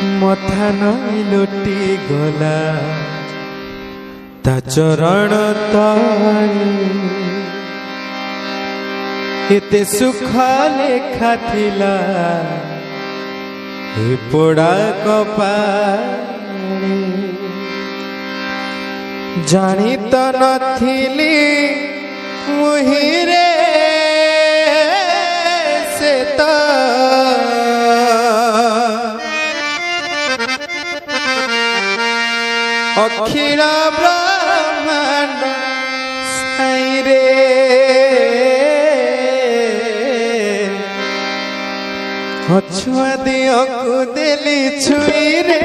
मथा नई लुटी गला ता चरण तले एते सुख लेखा थिला हे पोड़ा कपाळे जानी तो नथिली मुहिरे से तो अखिल ब्रह्मांड साई रे अछुआ दियो को देली छुई रे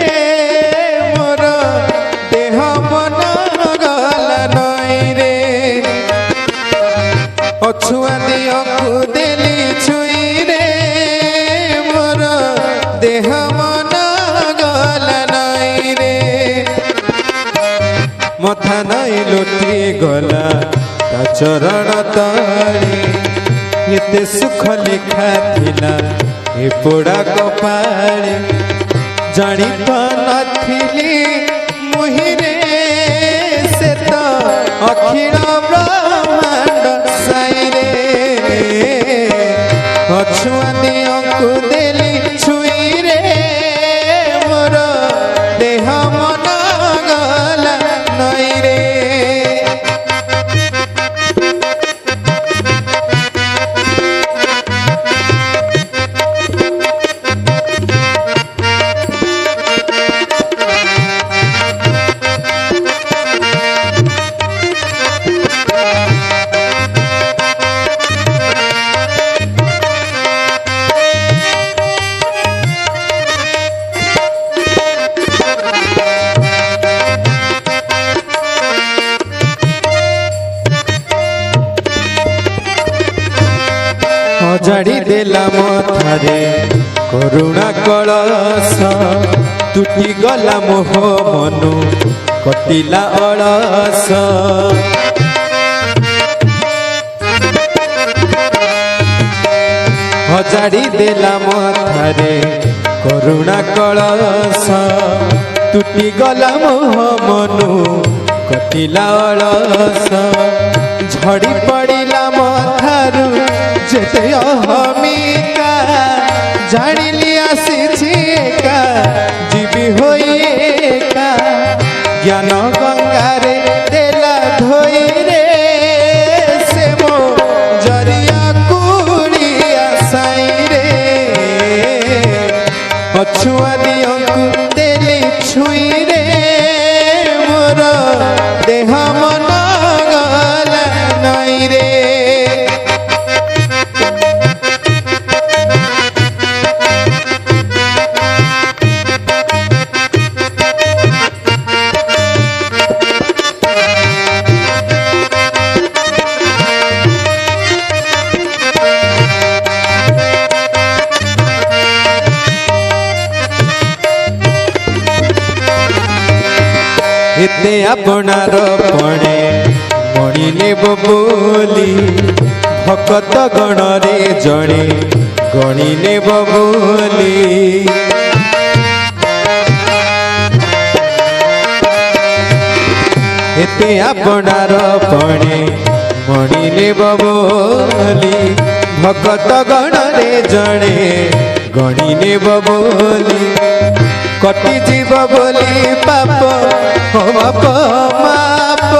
मोर देह मन गला नई रे अछुआ दियो को देली छुई रे मोर देह मन गला नई रे मथा नई लुटी गला ता चरण तले एते सुख लिखा थिला ए पोड़ा कपाळे जानी तो नथिली मुहिरे से तो अखिल ब्रह्मांड साई रे अछुआ दियो को देली छुई रे मोर देह मन गला नई रे जाड़ी देला मथारे करुणा कलश तुटी गला मोह मनु कटिला अलस हजाड़ी देला मथारे करुणा कलश तुटी गला मोह मनु कटिला अलस झड़ी पड़िला मथारू जेते अहमिका जानिली आसी एका जीवी होई एका ज्ञान गंगारे देला धोई रे से मो जरिया कुड़िया साई रे अछुआ दियो को देली छुई रे मोर देह मन गला नई रे एते आपनार पणे मणि नेब बोली भकत गण रे जणे गणी नेब बोली एते आपनार पणे मणि नेब बोली भकत गण रे जणे गणी नेब बोली कटि जीव बोली पाप बाप माप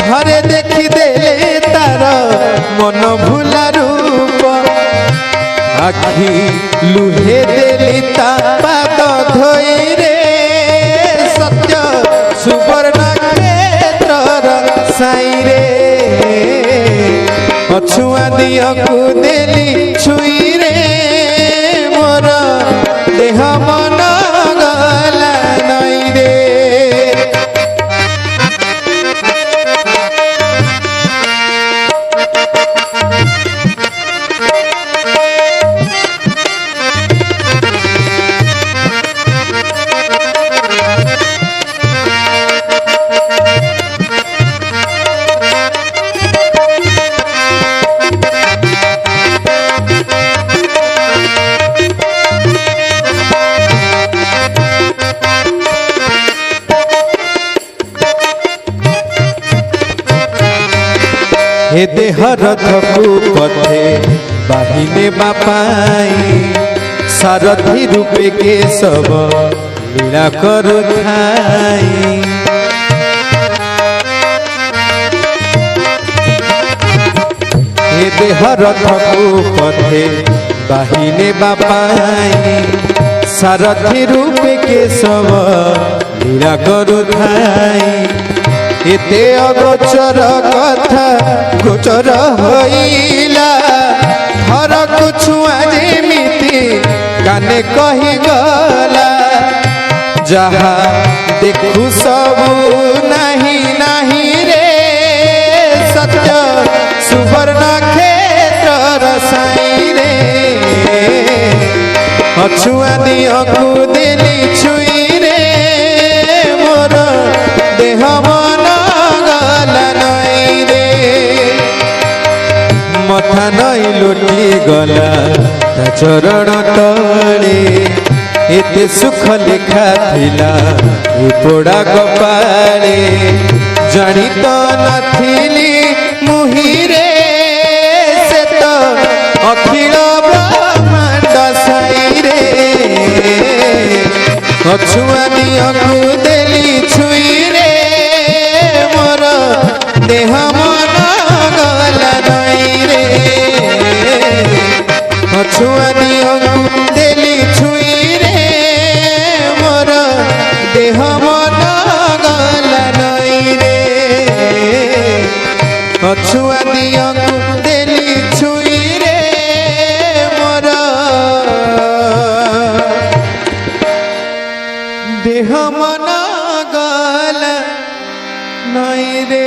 घरे देखी देले तार मन भूला रूप आखि लुहे देली ता पाद धोई रे सत्य सुवर्ण क्षेत्र साई रे अछुआ दियो को देली छुई रे मोर देह मन गला नई रे ए देह रथकु पथे बाहिने बापाई सारथी रूपे के सब लीला करुथाई ए देह रथकु पथे बाहिने बापाई सारथी रूपे के सब लीला करुथाई एते अगोचर कथा गोचर होइला हर कुछुआ जेमिति काने कही गला जहा देखु सब नहीं नहीं रे सत्य सुवर्ण क्षेत्र रसाई रे अछुआ दियो को देली छुई रे मोर देह मथा नई लुटी गला ता चरण तले एते सुख लिखा थिला पोड़ा कपाले जानी तो नथिली मुहिरे से तो अखिल ब्रह्मांड साई रे अछुआ दियो को देली छुई रे मोर देह मन गला नई रे अछुआ दियो देली छुई रे मोर देह मन गला नई रे अछुआ दियो देली छुई रे मोर देह मन गला नई रे।